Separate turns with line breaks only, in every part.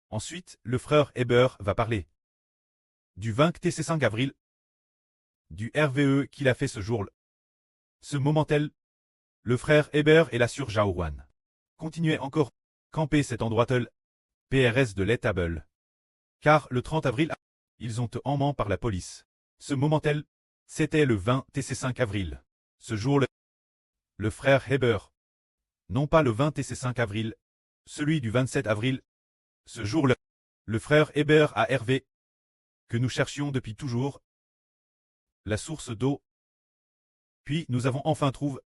Ensuite, le frère Heber va parler du 25 avril, du RVE qu'il a fait ce jour-là. Ce moment-là, le frère Heber et la sœur Jaouan continuaient encore camper cet endroit-là, PRS de l'étable. Car le 30 avril, ils ont été emmenés par la police. Ce moment-là, c'était le 25 avril. Ce jour-là, le frère Heber, non pas le 25 avril, celui du 27 avril, ce jour-là, le frère Heber a Hervé, que nous cherchions depuis toujours, la source d'eau. Puis nous avons enfin trouvé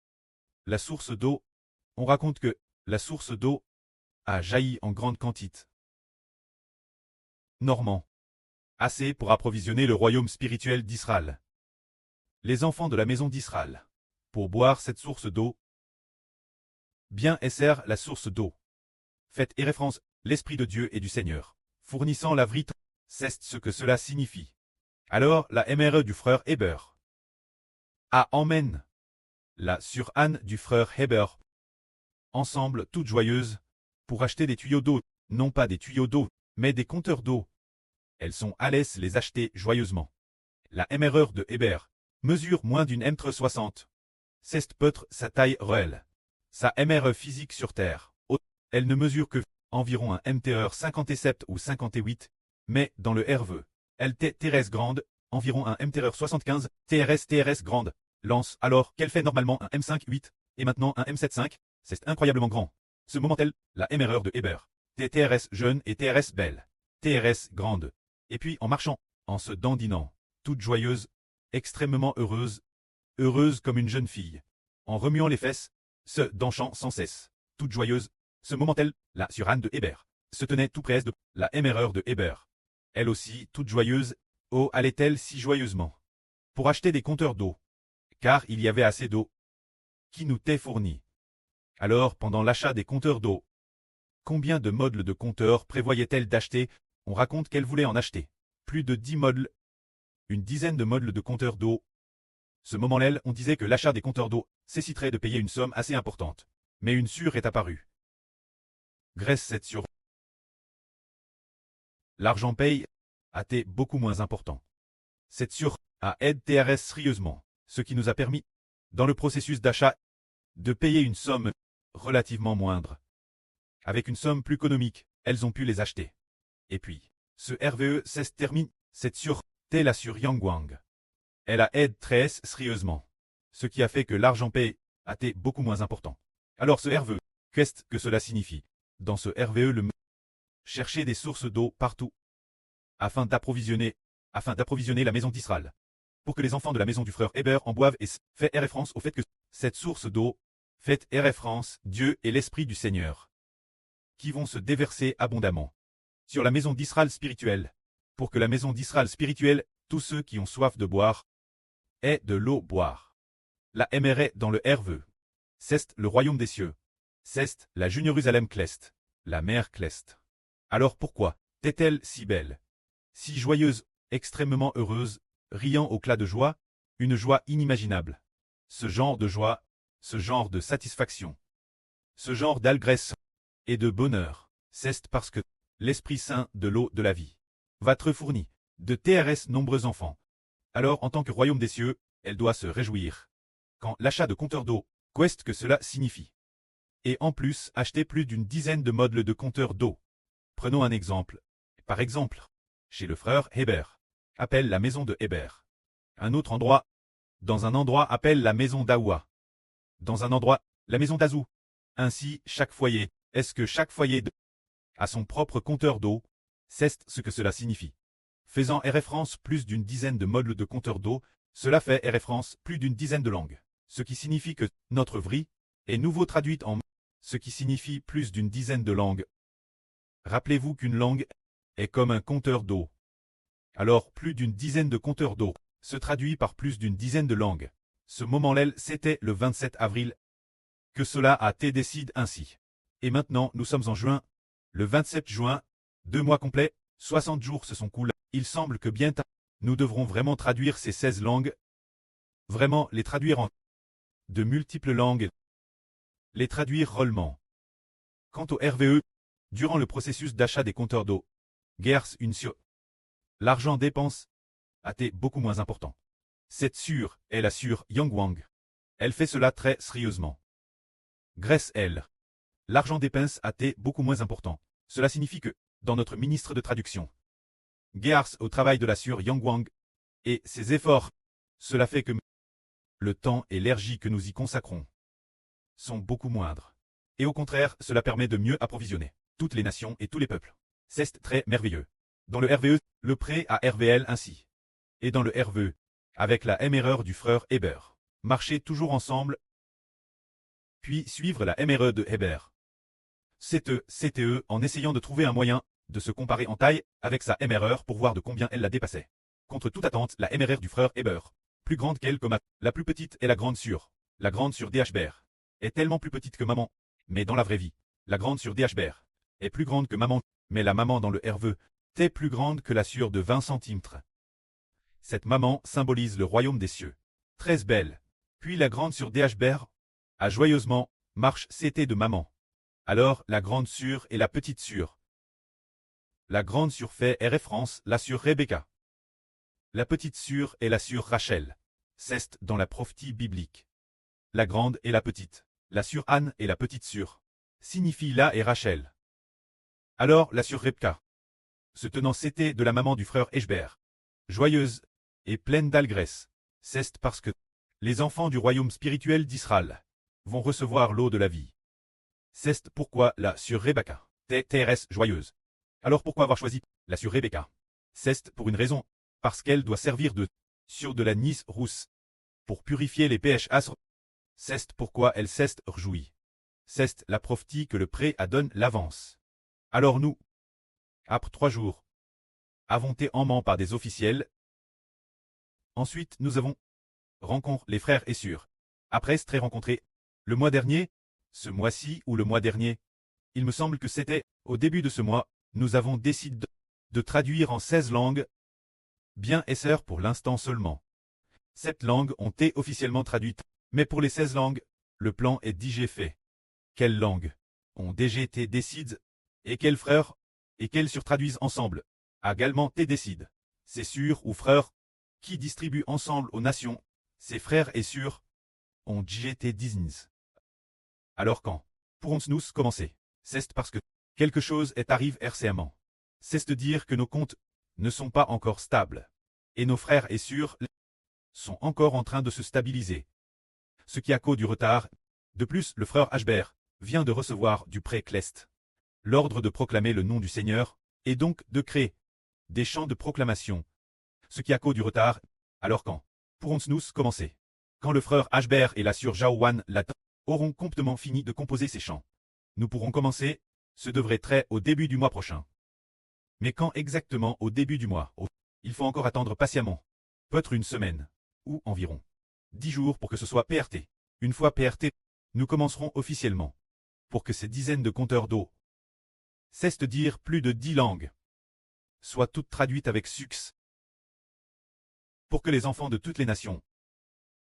la source d'eau. On raconte que la source d'eau a jailli en grande quantité. Normand. Assez pour approvisionner le royaume spirituel d'Israël. Les enfants de la maison d'Israël. Pour boire cette source d'eau. Bien esser la source d'eau. Faites référence, l'Esprit de Dieu et du Seigneur, fournissant la vérité. C'est ce que cela signifie. Alors la MRE du frère Heber a emmène la sur Anne du frère Heber, ensemble toutes joyeuses, pour acheter des tuyaux d'eau, non pas des tuyaux d'eau, mais des compteurs d'eau. Elles sont à l'aise les acheter joyeusement. La MRE de Heber mesure moins d'une m60. C'est peut-être sa taille réelle. Sa MRE physique sur Terre, elle ne mesure que environ un MTR 57 ou 58, mais dans le RVE, elle TRS grande, environ un MTR 75, TRS grande, lance alors qu'elle fait normalement un M5-8, et maintenant un M7-5, c'est incroyablement grand. Ce moment-là, la MRE de Heber, TRS jeune et TRS belle, TRS grande, et puis en marchant, en se dandinant, toute joyeuse, extrêmement heureuse, heureuse comme une jeune fille, en remuant les fesses, se danchant sans cesse, toute joyeuse. Ce moment-là, la sur Anne de Heber, se tenait tout près de la MRE de Heber. Elle aussi, toute joyeuse, oh allait-elle si joyeusement, pour acheter des compteurs d'eau, car il y avait assez d'eau qui nous t'est fournie. Alors, pendant l'achat des compteurs d'eau, combien de modèles de compteurs prévoyait-elle d'acheter? On raconte qu'elle voulait en acheter plus de 10 modèles, une dizaine de modèles de compteurs d'eau. Ce moment-là, on disait que l'achat des compteurs d'eau nécessiterait de payer une somme assez importante. Mais une sûre est apparue. Grèce cette sur. L'argent paye a été beaucoup moins important. Cette sur a aidé TRS sérieusement, ce qui nous a permis, dans le processus d'achat, de payer une somme relativement moindre. Avec une somme plus économique, elles ont pu les acheter. Et puis, ce RVE s'est terminé, cette sur, telle la sur Yangwang. Elle a aidé très sérieusement, ce qui a fait que l'argent paye a été beaucoup moins important. Alors ce RVE, qu'est-ce que cela signifie? Dans ce RVE, chercher des sources d'eau partout, afin d'approvisionner la maison d'Israël, pour que les enfants de la maison du frère Heber en boivent et fait référence au fait que cette source d'eau fait référence Dieu et l'Esprit du Seigneur, qui vont se déverser abondamment sur la maison d'Israël spirituelle, pour que la maison d'Israël spirituelle, tous ceux qui ont soif de boire, aient de l'eau boire. La MRE dans le RVE. C'est le royaume des cieux. C'est la Jérusalem Clest, la mer Clest. Alors pourquoi est-elle si belle, si joyeuse, extrêmement heureuse, riant au clat de joie, une joie inimaginable? Ce genre de joie, ce genre de satisfaction, ce genre d'allégresse et de bonheur, c'est parce que l'Esprit Saint de l'eau de la vie va être fourni de TRS nombreux enfants. Alors en tant que royaume des cieux, elle doit se réjouir. Quand l'achat de compteurs d'eau, qu'est-ce que cela signifie? Et en plus, acheter plus d'une dizaine de modèles de compteurs d'eau. Prenons un exemple. Par exemple, chez le frère Heber, appelle la maison de Heber. Un autre endroit, dans un endroit appelle la maison d'Awa. Dans un endroit, la maison d'Azou. Ainsi, chaque foyer, est-ce que chaque foyer a son propre compteur d'eau? C'est ce que cela signifie. Faisant référence plus d'une dizaine de modèles de compteurs d'eau, cela fait référence plus d'une dizaine de langues. Ce qui signifie que notre vie est nouveau traduite en ce qui signifie plus d'une dizaine de langues. Rappelez-vous qu'une langue est comme un compteur d'eau. Alors plus d'une dizaine de compteurs d'eau se traduit par plus d'une dizaine de langues. Ce moment-là, c'était le 27 avril que cela a été décidé ainsi. Et maintenant, nous sommes en juin. Le 27 juin, 2 mois complets, 60 jours se sont coulés. Il semble que bientôt, nous devrons vraiment traduire ces 16 langues. Vraiment les traduire en de multiples langues. Les traduire réellement. Quant au RVE, Durant le processus d'achat des compteurs d'eau, Gers une sur. L'argent dépense a été beaucoup moins important. Cette sur est la sur Yangwang. Elle fait cela très sérieusement. Grèce, elle. L'argent dépense a été beaucoup moins important. Cela signifie que, dans notre ministre de traduction, Gers au travail de la sur Yangwang, et ses efforts, cela fait que le temps et l'énergie que nous y consacrons sont beaucoup moindres. Et au contraire, cela permet de mieux approvisionner toutes les nations et tous les peuples. C'est très merveilleux. Dans le RVE, le prêt à RVL ainsi. Et dans le RVE, avec la MRE du frère Heber. Marcher toujours ensemble, puis suivre la MRE de Heber. CTE en essayant de trouver un moyen de se comparer en taille avec sa MRE pour voir de combien elle la dépassait. Contre toute attente, la MRE du frère Heber, plus grande qu'elle comme la plus petite est la grande sur. La grande sur DHBR est tellement plus petite que maman, mais dans la vraie vie, la grande sur DHBR est plus grande que maman, mais la maman dans le RVE est plus grande que la sur de 20 cm. Cette maman symbolise le royaume des cieux. Très belle. Puis la grande sur DHBR a joyeusement marche CT de maman. Alors la grande sur et la petite sur. La grande sur fait est référence la sur Rebecca. La petite sur est la sur Rachel. C'est dans la prophétie biblique. La grande et la petite. La sur Anne et la petite sur. Signifie là et Rachel. Alors la sur Rebecca. Se tenant CT de la maman du frère Eshber. Joyeuse et pleine d'allégresse. C'est parce que les enfants du royaume spirituel d'Israël vont recevoir l'eau de la vie. C'est pourquoi la sur Rebecca TRS joyeuse. Alors pourquoi avoir choisi la sur Rebecca? C'est pour une raison, parce qu'elle doit servir de sur de la Nice rousse pour purifier les péchés asres. C'est pourquoi elle s'est réjouie. C'est la prophétie que le prêt a donne l'avance. Alors nous, après 3 jours, avons été emmenés par des officiels. Ensuite nous avons rencontré les frères et sœurs. Après être rencontrés le mois dernier, ce mois-ci ou le mois dernier, il me semble que c'était au début de ce mois, nous avons décidé de traduire en 16 langues, bien et sœurs pour l'instant seulement. 7 langues ont été officiellement traduites, mais pour les 16 langues, le plan est déjà fait. Quelles langues ont déjà été décidées, et quels frères, et quels surtraduisent ensemble, également été décident. C'est sûr ou frères, qui distribuent ensemble aux nations, ces frères et sœurs, ont déjà été désignés. Alors quand pourrons-nous commencer? C'est parce que quelque chose est arrivé récemment. C'est de dire que nos comptes ne sont pas encore stables. Et nos frères et sœurs sont encore en train de se stabiliser. Ce qui a cause du retard. De plus, le frère Ashber vient de recevoir du pré Clest l'ordre de proclamer le nom du Seigneur, et donc de créer des chants de proclamation. Ce qui a cause du retard. Alors quand pourrons-nous commencer? Quand le frère Ashber et la sœur Jaowan auront complètement fini de composer ces chants. Nous pourrons commencer, ce devrait être au début du mois prochain. Mais quand exactement au début du mois? Il faut encore attendre patiemment. Peut-être une semaine, ou environ 10 jours pour que ce soit PRT. Une fois PRT, nous commencerons officiellement. Pour que ces dizaines de compteurs d'eau, c'est-à-dire plus de 10 langues, soient toutes traduites avec succès. Pour que les enfants de toutes les nations,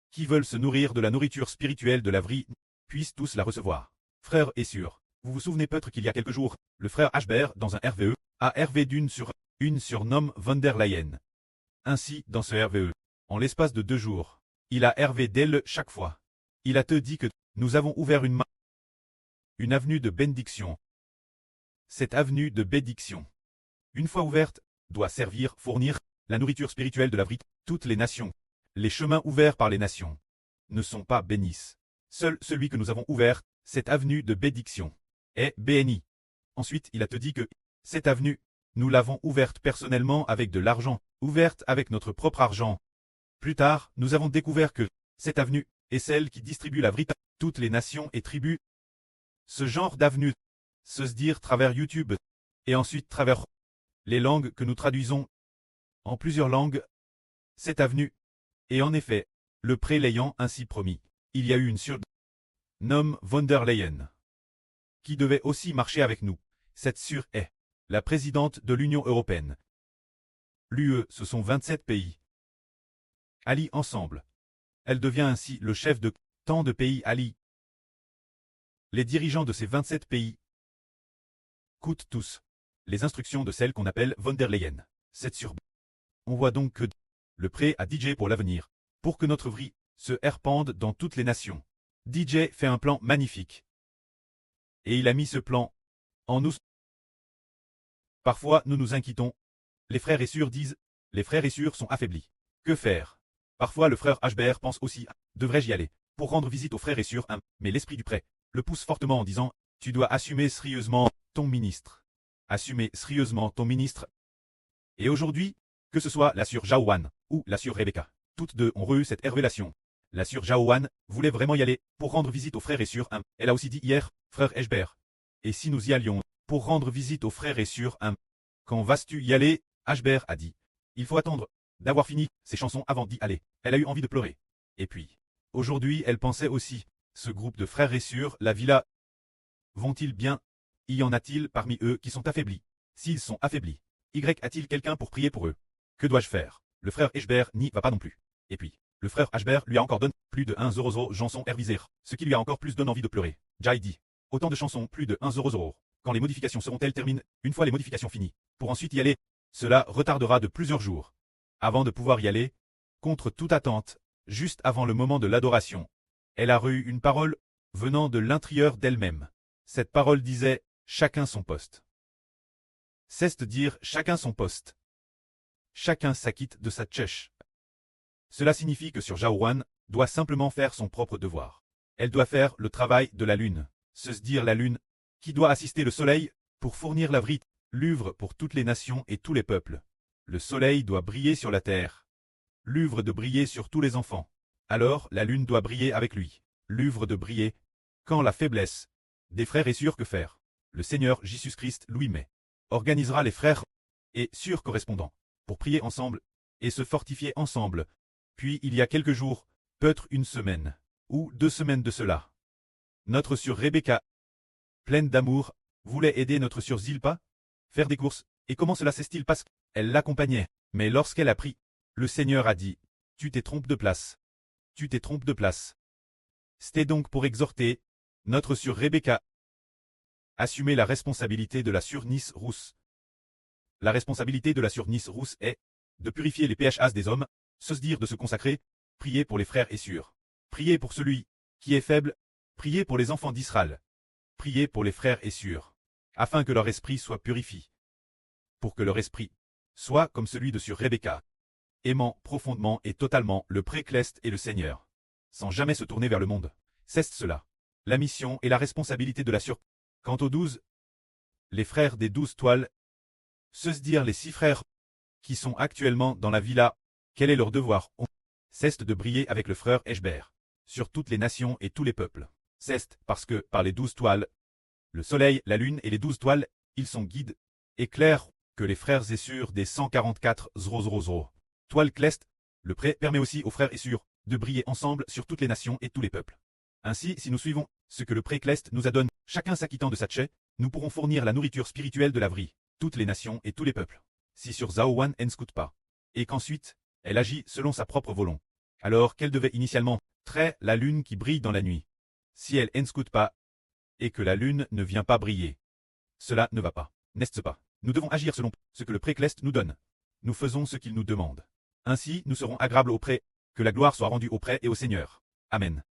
qui veulent se nourrir de la nourriture spirituelle de la vie, puissent tous la recevoir. Frères et sœurs, vous vous souvenez peut-être qu'il y a quelques jours, le frère Ashber, dans un RVE, a RV une surnomme von der Leyen. Ainsi, dans ce RVE, en l'espace de 2 jours, il a RV d'elle chaque fois. Il a te dit que nous avons ouvert une avenue de bénédiction. Cette avenue de bénédiction, une fois ouverte, doit servir, fournir la nourriture spirituelle de la vie. Toutes les nations, les chemins ouverts par les nations, ne sont pas bénis. Seul celui que nous avons ouvert, cette avenue de bénédiction, est béni. Ensuite, il a te dit que cette avenue, nous l'avons ouverte personnellement avec de l'argent, ouverte avec notre propre argent. Plus tard, nous avons découvert que cette avenue est celle qui distribue la vie à toutes les nations et tribus. Ce genre d'avenue, se dire travers YouTube, et ensuite travers les langues que nous traduisons en plusieurs langues, cette avenue, et en effet, le pré l'ayant ainsi promis, il y a eu une surnomme von der Leyen, qui devait aussi marcher avec nous. Cette sur est la présidente de l'Union européenne. L'UE, ce sont 27 pays. Alliés ensemble. Elle devient ainsi le chef de tant de pays alliés. Les dirigeants de ces 27 pays coûtent tous. Les instructions de celle qu'on appelle von der Leyen. 7 sur. On voit donc que le prêt à DJ pour l'avenir, pour que notre vie se herpende dans toutes les nations. DJ fait un plan magnifique. Et il a mis ce plan en nous. Parfois, nous nous inquiétons. Les frères et sœurs disent, les frères et sœurs sont affaiblis. Que faire? Parfois le frère Hbert pense aussi, devrais-je y aller, pour rendre visite aux frères et sœurs, mais l'esprit du prêt le pousse fortement en disant, tu dois assumer sérieusement ton ministre. Assumer sérieusement ton ministre. Et aujourd'hui, que ce soit la sœur Jaowan ou la sœur Rebecca, toutes deux ont reçu cette révélation. La sœur Jaowan voulait vraiment y aller pour rendre visite aux frères et sœurs. Elle a aussi dit hier, frère Hbert. Et si nous y allions pour rendre visite aux frères et sœurs, quand vas-tu y aller? Hbert a dit, il faut attendre d'avoir fini ses chansons avant d'y aller. Elle a eu envie de pleurer. Et puis, aujourd'hui elle pensait aussi, ce groupe de frères et sœurs, la villa, vont-ils bien? Y en a-t-il parmi eux qui sont affaiblis? S'ils sont affaiblis, a-t-il quelqu'un pour prier pour eux? Que dois-je faire? Le frère Hbert n'y va pas non plus. Et puis, le frère Hbert lui a encore donné plus de 1 € chansons Herviser, ce qui lui a encore plus donné envie de pleurer. Jai dit, autant de chansons, plus de 1 €. Quand les modifications seront-elles terminées? Une fois les modifications finies, pour ensuite y aller, cela retardera de plusieurs jours. Avant de pouvoir y aller, contre toute attente, juste avant le moment de l'adoration, elle a reçu une parole venant de l'intérieur d'elle-même. Cette parole disait « Chacun son poste ». Cesse de dire « Chacun son poste ». Chacun s'acquitte de sa tchèche. Cela signifie que Sœur Jaowan doit simplement faire son propre devoir. Elle doit faire le travail de la lune, se dire la lune, qui doit assister le soleil pour fournir la vrite, l'œuvre pour toutes les nations et tous les peuples. Le soleil doit briller sur la terre, l'œuvre de briller sur tous les enfants. Alors la lune doit briller avec lui, l'œuvre de briller. Quand la faiblesse des frères est sûre, que faire? Le Seigneur Jésus-Christ, Louis-Mai, organisera les frères et sœurs correspondants pour prier ensemble et se fortifier ensemble. Puis il y a quelques jours, peut-être une semaine ou 2 semaines de cela, notre sœur Rebecca, pleine d'amour, voulait aider notre sœur Zilpa faire des courses. Et comment cela s'est-il passé? Elle l'accompagnait, mais lorsqu'elle a pris, le Seigneur a dit, tu t'es trompé de place. Tu t'es trompé de place. C'était donc pour exhorter notre sœur Rebecca. Assumer la responsabilité de la sœur Nice Rousse. La responsabilité de la sœur Nice Rousse est de purifier les PHAs des hommes, se dire de se consacrer, prier pour les frères et sœurs. Prier pour celui qui est faible, prier pour les enfants d'Israël. Prier pour les frères et sœurs, afin que leur esprit soit purifié. Pour que leur esprit soit comme celui de sœur Rebecca, aimant profondément et totalement le pré-Cleste et le Seigneur, sans jamais se tourner vers le monde. C'est cela, la mission et la responsabilité de la sœur. Quant aux 12, les frères des 12 toiles, se dire les 6 frères qui sont actuellement dans la villa, quel est leur devoir? On cesse de briller avec le frère Hbert, sur toutes les nations et tous les peuples. C'est parce que, par les 12 toiles, le soleil, la lune et les 12 toiles, ils sont guides, éclairs, que les frères et sœurs des 144 toiles Cleste, le prêt permet aussi aux frères et sœurs de briller ensemble sur toutes les nations et tous les peuples. Ainsi, si nous suivons ce que le prêt Cleste nous a donné, chacun s'acquittant de sa tchè, nous pourrons fournir la nourriture spirituelle de la vie, toutes les nations et tous les peuples. Si sur Zaowan ne scoute pas, et qu'ensuite, elle agit selon sa propre volonté, alors qu'elle devait initialement traiter la lune qui brille dans la nuit. Si elle ne scoute pas, et que la lune ne vient pas briller, cela ne va pas, n'est-ce pas? Nous devons agir selon ce que le prêt Cleste nous donne. Nous faisons ce qu'il nous demande. Ainsi, nous serons agréables auprès, que la gloire soit rendue auprès et au Seigneur. Amen.